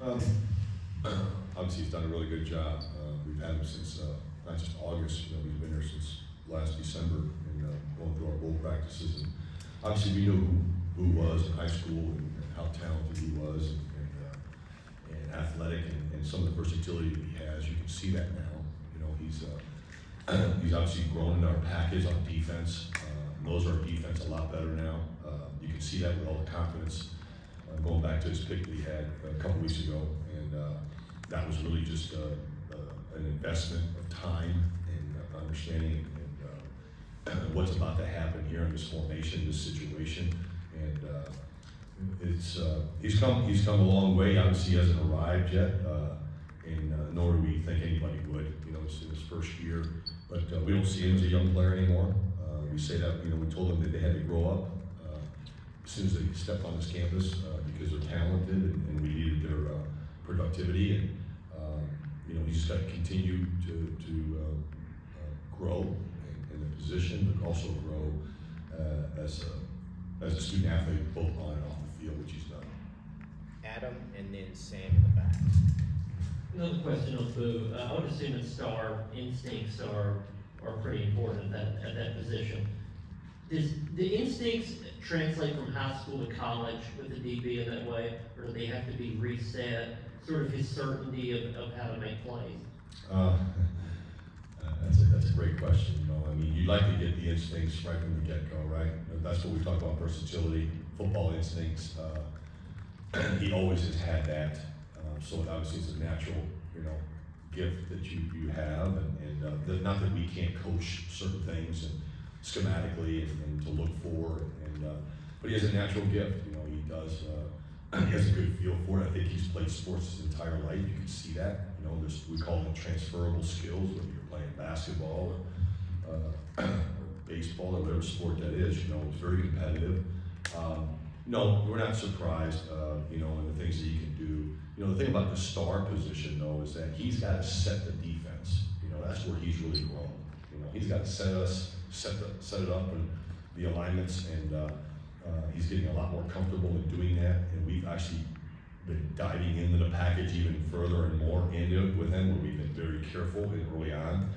Um, Obviously, he's done a really good job. We've had him since not just August. You know, he's been here since last December and going through our bowl practices. And obviously, we knew who he was in high school and how talented he was and athletic and some of the versatility that he has. You can see that now. You know, he's obviously grown in our package on defense. Knows our defense a lot better now. You can see that with all the confidence. Going back to his pick that he had a couple weeks ago, and that was really just an investment of time and understanding and what's about to happen here in this formation, this situation, and he's come a long way. Obviously, he hasn't arrived yet, and nor do we think anybody would. You know, it's in his first year, but we don't see him as a young player anymore. We say that, you know, we told them that they had to grow up as soon as they stepped on this campus because they're talented and we needed their productivity. And you know, we just got to continue to grow in the position, but also grow as a student athlete, both on and off the field, which he's done. Adam, and then Sam in the back. Another question on Boo. I would assume that star instincts are pretty important at that position. Does the instincts translate from high school to college with the DB in that way, or do they have to be reset? Sort of his certainty of how to make plays. That's a great question. You know, I mean, you'd like to get the instincts right from the get-go, right? That's what we talk about, versatility, football instincts. He always has had that. So obviously it's a natural, you know, gift that you have, and not that we can't coach certain things and schematically and to look for, but he has a natural gift. You know, he does. He has a good feel for it. I think he's played sports his entire life. You can see that. You know, we call them transferable skills. Whether you're playing basketball or baseball or whatever sport that is, you know, it's very competitive. No, we're not surprised. You know, in the things that he can do. You know, the thing about the star position, though, is that he's got to set the defense. You know, that's where he's really grown. You know, he's got to set it up and the alignments, and he's getting a lot more comfortable in doing that. And we've actually been diving into the package even further and more into it with him, where we've been very careful and early on.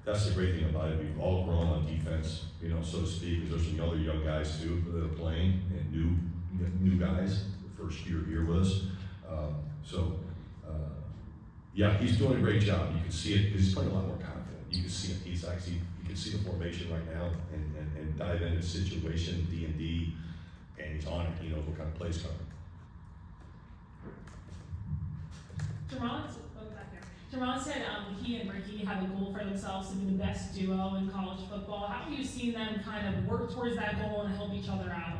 That's the great thing about it. We've all grown on defense, you know, so to speak, because there's some other young guys too that are playing, and new guys. First year here with us. Yeah, he's doing a great job. You can see it because he's playing a lot more confident. You can see it. You can see the formation right now and dive into the situation, D&D, and he's on it. He knows what kind of plays coming. Jerron said he and Ricky have a goal for themselves to be the best duo in college football. How have you seen them kind of work towards that goal and help each other out?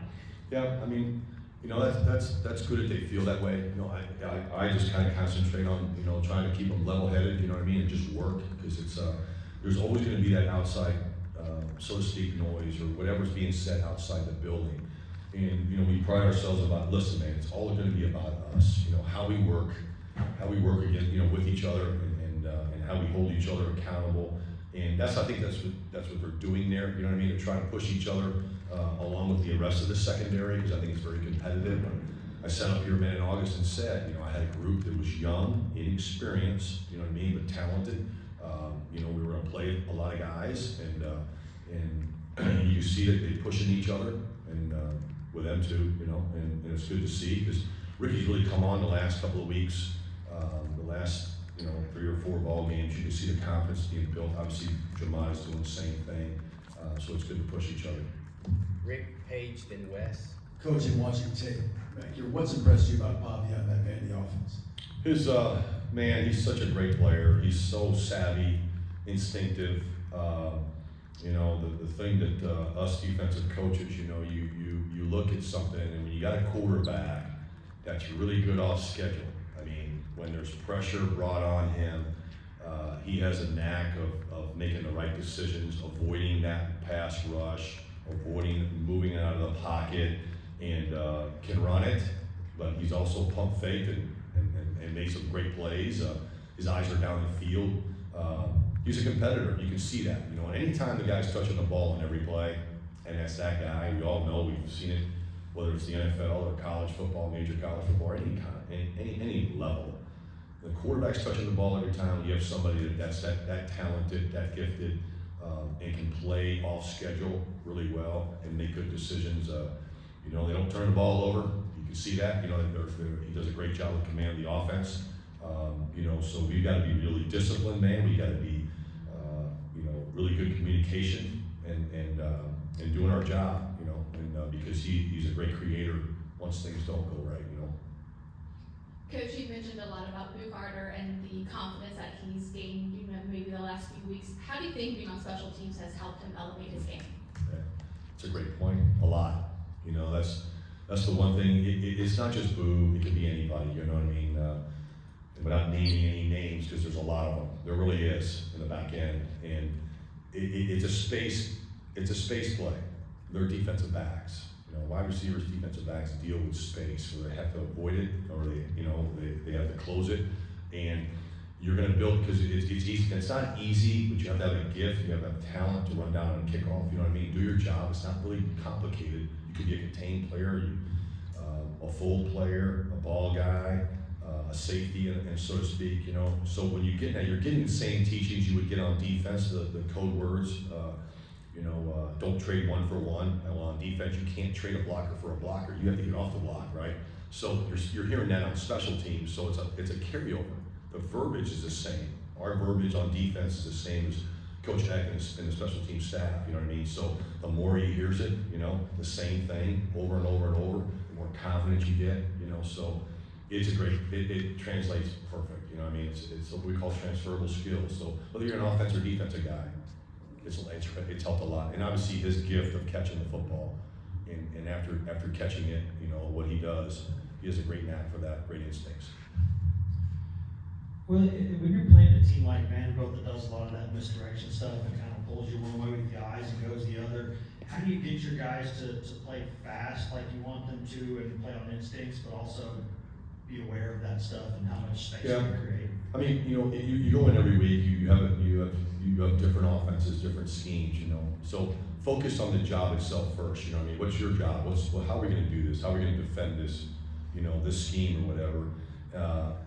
Yeah, I mean, you know, that's good if they feel that way. You know, I just kind of concentrate on, you know, trying to keep them level-headed, you know what I mean, and just work, because it's there's always going to be that outside, so to speak, noise or whatever's being said outside the building. And you know, we pride ourselves about, listen, man, it's all going to be about us. You know, how we work again, you know, with each other, and how we hold each other accountable. And I think that's what they're doing there. You know what I mean? They're trying to push each other along with the rest of the secondary, because I think it's very competitive. I sat up here, man, in August and said, you know, I had a group that was young, inexperienced, you know what I mean, but talented. You know, we were going to play a lot of guys, and you see that they're pushing each other, and with them too, you know, and it's good to see, because Ricky's really come on the last couple of weeks, the last, you know, 3 or 4 ball games. You can see the confidence being built. Obviously, Jamad is doing the same thing, so it's good to push each other. Rick, Paige, then Wes. Coach, in watching tape back here, what's impressed you about Bobby on that Vandy offense? His man, he's such a great player. He's so savvy, instinctive. You know, the thing that us defensive coaches, you know, you look at something, and when you got a quarterback that's really good off schedule. I mean, when there's pressure brought on him, he has a knack of making the right decisions, avoiding that pass rush, moving out of the pocket, and can run it, but he's also pump fake and makes some great plays. His eyes are down the field. He's a competitor. You can see that. You know, and anytime the guy's touching the ball in every play, and that's that guy, we all know, we've seen it whether it's the NFL or college football, major college football, or any level. The quarterback's touching the ball every time. You have somebody that's that talented, that gifted, and can play off schedule really well and make good decisions. You know, they don't turn the ball over. You can see that. You know, he does a great job of commanding the offense. You know, so we got to be really disciplined, man. We got to be, you know, really good communication and doing our job. You know, and because he's a great creator once things don't go right. You know. Coach, you mentioned a lot about Boo Carter and the confidence that he's gained, you know, maybe the last few weeks. How do you think being on special teams has helped him elevate his game? Yeah, it's a great point. A lot. You know, that's the one thing. It's not just Boo. It could be anybody. You know what I mean? Without naming any names, because there's a lot of them. There really is in the back end, and it's a space. It's a space play. They're defensive backs. You know, wide receivers, defensive backs deal with space, where they have to avoid it, or they have to close it, and you're going to build because it's easy. It's not easy, but you have to have a gift. You have to have talent to run down and kick off. You know what I mean? Do your job. It's not really complicated. You could be a contained player, a full player, a ball guy, a safety, and so to speak. You know, so when you get that, you're getting the same teachings you would get on defense. The code words. You know, don't trade one for one. And on defense, you can't trade a blocker for a blocker. You have to get off the block, right? So you're hearing that on special teams. So it's a carryover. The verbiage is the same. Our verbiage on defense is the same as Coach Eck and the special team staff. You know what I mean? So the more he hears it, you know, the same thing over and over and over, the more confidence you get. You know, so it's a great. It translates perfect. You know what I mean? It's what we call transferable skills. So whether you're an offensive or defensive guy. It's helped a lot, and obviously his gift of catching the football, and after catching it, you know what he does. He has a great knack for that, great instincts. Well, when you're playing a team like Vanderbilt that does a lot of that misdirection stuff and kind of pulls you one way with the eyes and goes the other, how do you get your guys to play fast like you want them to and play on instincts, but also be aware of that stuff and how much space you create? I mean, you know, you go in every week. You have different offenses, different schemes. You know, so focus on the job itself first. You know, what I mean, what's your job? How are we going to do this? How are we going to defend this? You know, this scheme or whatever.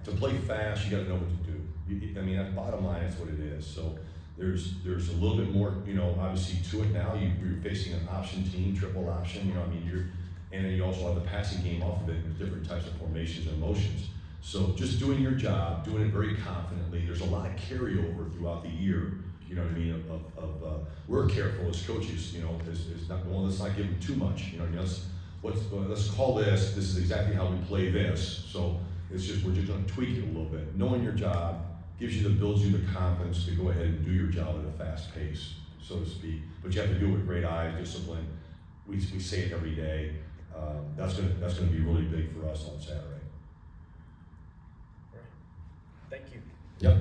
To play fast, you got to know what to do. I mean, at the bottom line, that's what it is. So there's a little bit more, you know, obviously to it now. You're facing an option team, triple option. You know, I mean, and then you also have the passing game off of it. There's different types of formations and motions. So just doing your job, doing it very confidently. There's a lot of carryover throughout the year. You know what I mean? We're careful as coaches. You know, is not well. Let's not give them too much. You know, let's call this. This is exactly how we play this. So we're just going to tweak it a little bit. Knowing your job builds you the confidence to go ahead and do your job at a fast pace, so to speak. But you have to do it with great eye, discipline. We say it every day. That's gonna be really big for us on Saturday. Right. Thank you. Yep.